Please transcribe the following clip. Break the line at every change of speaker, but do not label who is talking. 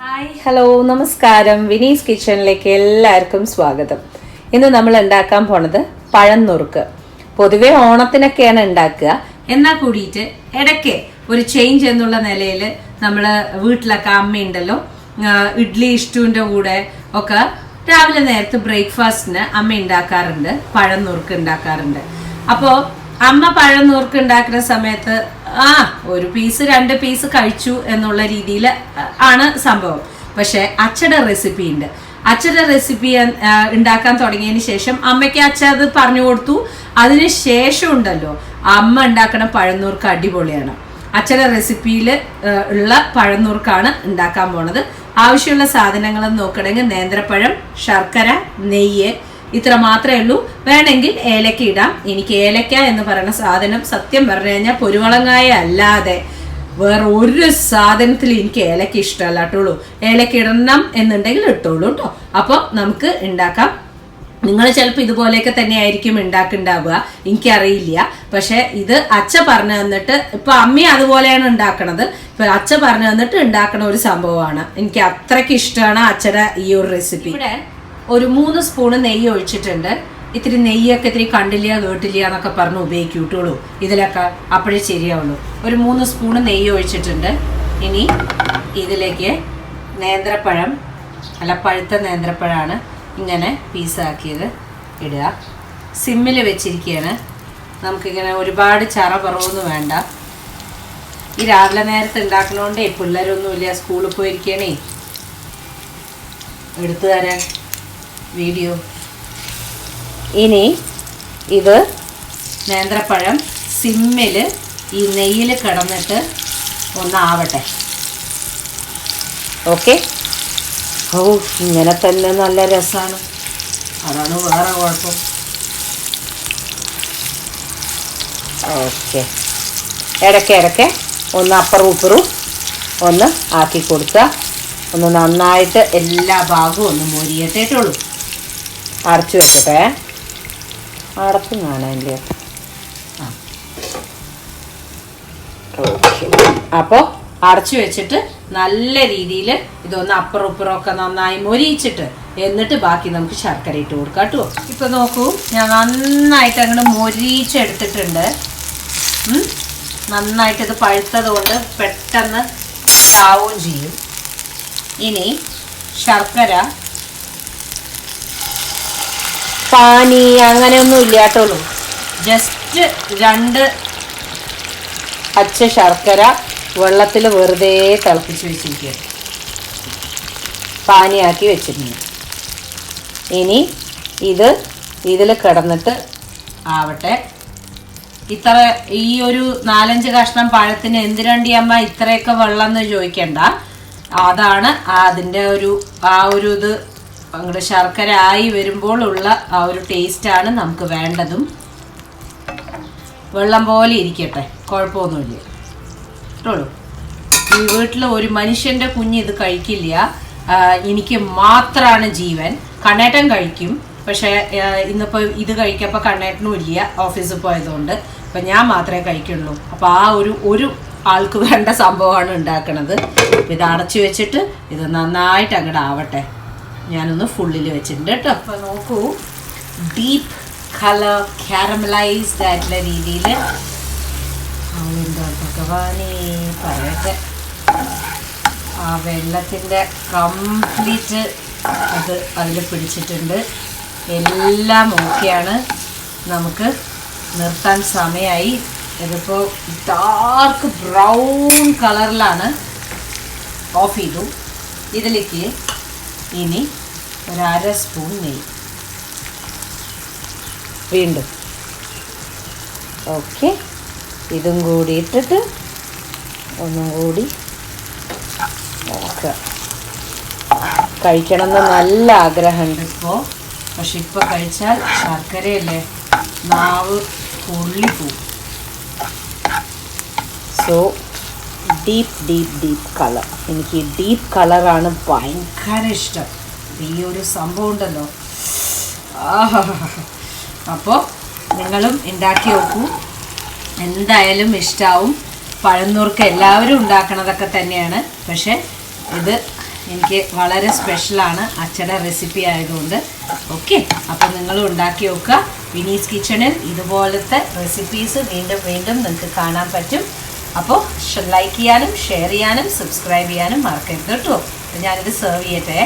Hi hello നമസ്കാരം. വിനീസ് കിച്ചണിലേക്ക് എല്ലാവർക്കും സ്വാഗതം. ഇന്ന് നമ്മൾ ഉണ്ടാക്കാൻ പോണത് പഴം നുറുക്ക്. പൊതുവെ ഓണത്തിനൊക്കെയാണ് ഉണ്ടാക്കുക. എന്നാൽ കൂടിയിട്ട് ഇടയ്ക്ക് ഒരു ചേഞ്ച് എന്നുള്ള നിലയിൽ നമ്മൾ വീട്ടിലൊക്കെ അമ്മയുണ്ടല്ലോ, ഇഡ്ഡലി ഇഷ്ടൂൻ്റെ കൂടെ ഒക്കെ രാവിലെ നേരത്തെ ബ്രേക്ക്ഫാസ്റ്റിന് അമ്മ ഉണ്ടാക്കാറുണ്ട്, പഴം നുറുക്ക് ഉണ്ടാക്കാറുണ്ട്. അപ്പോൾ അമ്മ പഴം നുറുക്ക് ഉണ്ടാക്കുന്ന സമയത്ത് ഒരു പീസ് 2 പീസ് കഴിച്ചു എന്നുള്ള രീതിയിൽ ആണ് സംഭവം. പക്ഷെ അച്ഛയുടെ റെസിപ്പി ഉണ്ട്. അച്ഛയുടെ റെസിപ്പി ഉണ്ടാക്കാൻ തുടങ്ങിയതിന് ശേഷം അമ്മയ്ക്ക് അച്ഛൻ അത് പറഞ്ഞു കൊടുത്തു. അതിന് ശേഷം ഉണ്ടല്ലോ അമ്മ ഉണ്ടാക്കുന്ന പഴന്നൂർക്ക് അടിപൊളിയാണ്. അച്ഛയുടെ റെസിപ്പിയിൽ ഉള്ള പഴന്നൂർക്കാണ് ഉണ്ടാക്കാൻ പോണത്. ആവശ്യമുള്ള സാധനങ്ങൾ നോക്കണമെങ്കിൽ നേന്ത്രപ്പഴം, ശർക്കര, നെയ്യ്, ഇത്ര മാത്രമേ ഉള്ളൂ. വേണമെങ്കിൽ ഏലക്ക ഇടാം. എനിക്ക് ഏലക്ക എന്ന് പറയുന്ന സാധനം സത്യം പറഞ്ഞു കഴിഞ്ഞാൽ പൊരുവളങ്ങായ അല്ലാതെ വേറെ ഒരു സാധനത്തിൽ എനിക്ക് ഏലക്ക ഇഷ്ടമല്ല കേട്ടോളൂ. ഏലക്ക ഇടണം എന്നുണ്ടെങ്കിൽ ഇട്ടോളൂ കേട്ടോ. അപ്പോൾ നമുക്ക് ഉണ്ടാക്കാം. നിങ്ങൾ ചിലപ്പോൾ ഇതുപോലെയൊക്കെ തന്നെ ആയിരിക്കും ഉണ്ടാക്കുന്നുണ്ടാവുക, എനിക്കറിയില്ല. പക്ഷെ ഇത് അച്ഛ പറഞ്ഞു തന്നിട്ട്, ഇപ്പൊ അമ്മ അതുപോലെയാണ് ഉണ്ടാക്കണത്. ഇപ്പൊ അച്ഛ പറഞ്ഞു തന്നിട്ട് ഉണ്ടാക്കണ ഒരു സംഭവമാണ്. എനിക്ക് അത്രയ്ക്ക് ഇഷ്ടമാണ് അച്ഛയുടെ ഈ ഒരു റെസിപ്പി. ഇവിടെ ഒരു 3 സ്പൂണ് നെയ്യ് ഒഴിച്ചിട്ടുണ്ട്. ഇത്തിരി നെയ്യൊക്കെ ഇത്തിരി കണ്ടില്ല കേട്ടില്ല എന്നൊക്കെ പറഞ്ഞ് ഉപയോഗിക്കൂട്ടുള്ളൂ. ഇതിലൊക്കെ അപ്പോഴേ ശരിയാവുള്ളൂ. ഒരു 3 സ്പൂണ് നെയ്യ് ഒഴിച്ചിട്ടുണ്ട്. ഇനി ഇതിലേക്ക് നേന്ത്രപ്പഴം, അല്ല പഴുത്ത നേന്ത്രപ്പഴമാണ്, ഇങ്ങനെ പീസാക്കിയത് ഇടുക. സിമ്മിൽ വെച്ചിരിക്കുകയാണ്. നമുക്കിങ്ങനെ ഒരുപാട് ചറ പറവൊന്നും വേണ്ട. ഈ രാവിലെ നേരത്തെ ഉണ്ടാക്കണോണ്ടേ പിള്ളേരൊന്നുമില്ല, സ്കൂളിൽ പോയിരിക്കണേ. എടുത്തു തരാൻ വീഡിയോ. ഇനി ഇത് നേന്ത്രപ്പഴം സിമ്മിൽ ഈ നെയ്യിൽ കിടന്നിട്ട് ഒന്നാവട്ടെ. ഓക്കെ. ഇങ്ങനെ തന്നെ നല്ല രസമാണ്, അതാണ് വേറെ കുഴപ്പം. ഓക്കെ. ഇടയ്ക്ക് ഒന്ന് അപ്പുറവും ഇപ്പുറവും ഒന്ന് ആക്കി കൊടുക്കുക. ഒന്ന് നന്നായിട്ട് എല്ലാ ഭാഗവും ഒന്ന് മൊരിയത്തേട്ടുള്ളൂ. അടച്ചു വെക്കട്ടെ. അടച്ചു കാണാനില്ലേ? ഓക്കെ. അപ്പോൾ അടച്ചു വെച്ചിട്ട് നല്ല രീതിയിൽ ഇതൊന്ന് അപ്പുറം ഇപ്പുറമൊക്കെ നന്നായി മൊരിയിച്ചിട്ട് എന്നിട്ട് ബാക്കി നമുക്ക് ശർക്കര ഇട്ട് കൊടുക്കാം കേട്ടോ. ഇപ്പൊ നോക്കൂ, ഞാൻ നന്നായിട്ട് അങ്ങോട്ട് മൊരിയിച്ചെടുത്തിട്ടുണ്ട്. നന്നായിട്ട് ഇത് പഴുത്തത് കൊണ്ട് പെട്ടെന്ന് ആവുകയും ചെയ്യും. ഇനി ശർക്കര, പാനി അങ്ങനെയൊന്നും ഇല്ലാട്ടുള്ളൂ. ജസ്റ്റ് 2 അച്ച ശർക്കര വെള്ളത്തിൽ വെറുതെ തിളപ്പിച്ച് വെച്ചിരിക്കുക, പാനിയാക്കി വെച്ചിട്ടുണ്ട്. ഇനി ഇതിൽ കിടന്നിട്ട് ആവട്ടെ. ഈ ഒരു 4-5 കഷ്ണം പഴത്തിന് എന്തിനണ്ടി അമ്മ ഇത്രയൊക്കെ വെള്ളം എന്ന് ചോദിക്കണ്ട. അതാണ് അതിൻ്റെ ഒരു ഇത് അങ്ങോട്ട് ശർക്കര ആയി വരുമ്പോൾ ഉള്ള ആ ഒരു ടേസ്റ്റാണ് നമുക്ക് വേണ്ടതും. വെള്ളം പോലെ ഇരിക്കട്ടെ, കുഴപ്പമൊന്നുമില്ല കേട്ടോളൂ. ഈ വീട്ടിൽ ഒരു മനുഷ്യൻ്റെ കുഞ്ഞ് ഇത് കഴിക്കില്ല. എനിക്ക് മാത്രമാണ് ജീവൻ. കണ്ണേട്ടൻ കഴിക്കും, പക്ഷേ ഇന്നിപ്പോൾ ഇത് കഴിക്കപ്പോൾ കണ്ണേട്ടനും ഇല്ല, ഓഫീസിൽ പോയതുകൊണ്ട്. അപ്പം ഞാൻ മാത്രമേ കഴിക്കുള്ളൂ. അപ്പോൾ ആ ഒരു ആൾക്ക് വേണ്ട സംഭവമാണ് ഉണ്ടാക്കണത്. ഇത് അടച്ചു വെച്ചിട്ട് ഇത് നന്നായിട്ട് അങ്ങോട്ട് ആവട്ടെ. ഞാനൊന്ന് ഫുള്ളിൽ വെച്ചിട്ടുണ്ട് കേട്ടോ. അപ്പോൾ നോക്കൂ, ഡീപ്പ് കളർ കാരമലൈസ്ഡ് ആയിട്ടുള്ള രീതിയിൽ അവളെന്താ ഭഗവാനെ പറയട്ടെ, ആ വെള്ളത്തിൻ്റെ കംപ്ലീറ്റ് അത് അതിൽ പിടിച്ചിട്ടുണ്ട്. എല്ലാം ഓക്കെയാണ്. നമുക്ക് നിർത്താൻ സമയമായി. ഇതിപ്പോൾ ഡാർക്ക് ബ്രൗൺ കളറിലാണ്. ഓഫ് ചെയ്തു. ഇതിലേക്ക് ഇനി 1/2 സ്പൂൺ നെയ്യ് വീണ്ടും. ഓക്കെ. ഇതും കൂടി ഇട്ടിട്ട് ഒന്നും കൂടി നോക്കുക. കഴിക്കണമെന്ന് നല്ല ആഗ്രഹമുണ്ട് ഇപ്പോൾ. പക്ഷെ ഇപ്പോൾ കഴിച്ചാൽ ശർക്കരയല്ലേ, നാവ് പൊള്ളിപ്പോവും. So deep colour. എനിക്ക് ഡീപ്പ് കളറാണ് ഭയങ്കര ഇഷ്ടം. ഈ ഒരു സംഭവം ഉണ്ടല്ലോ. അപ്പോൾ നിങ്ങളും ഉണ്ടാക്കി നോക്കൂ, എന്തായാലും ഇഷ്ടമാവും. പഴന്നൂർക്ക് എല്ലാവരും ഉണ്ടാക്കണതൊക്കെ തന്നെയാണ്. പക്ഷെ ഇത് എനിക്ക് വളരെ സ്പെഷ്യലാണ് അച്ചട റെസിപ്പി ആയതുകൊണ്ട്. ഓക്കെ, അപ്പോൾ നിങ്ങളും ഉണ്ടാക്കി നോക്കുക. വിനീസ് കിച്ചണിൽ ഇതുപോലത്തെ റെസിപ്പീസ് വീണ്ടും വീണ്ടും നിങ്ങൾക്ക് കാണാൻ പറ്റും. അപ്പോൾ ലൈക്ക് ചെയ്യാനും ഷെയർ ചെയ്യാനും സബ്സ്ക്രൈബ് ചെയ്യാനും മറക്കരുത് കേട്ടോ. ഞാനിത് സെർവ് ചെയ്യട്ടെ.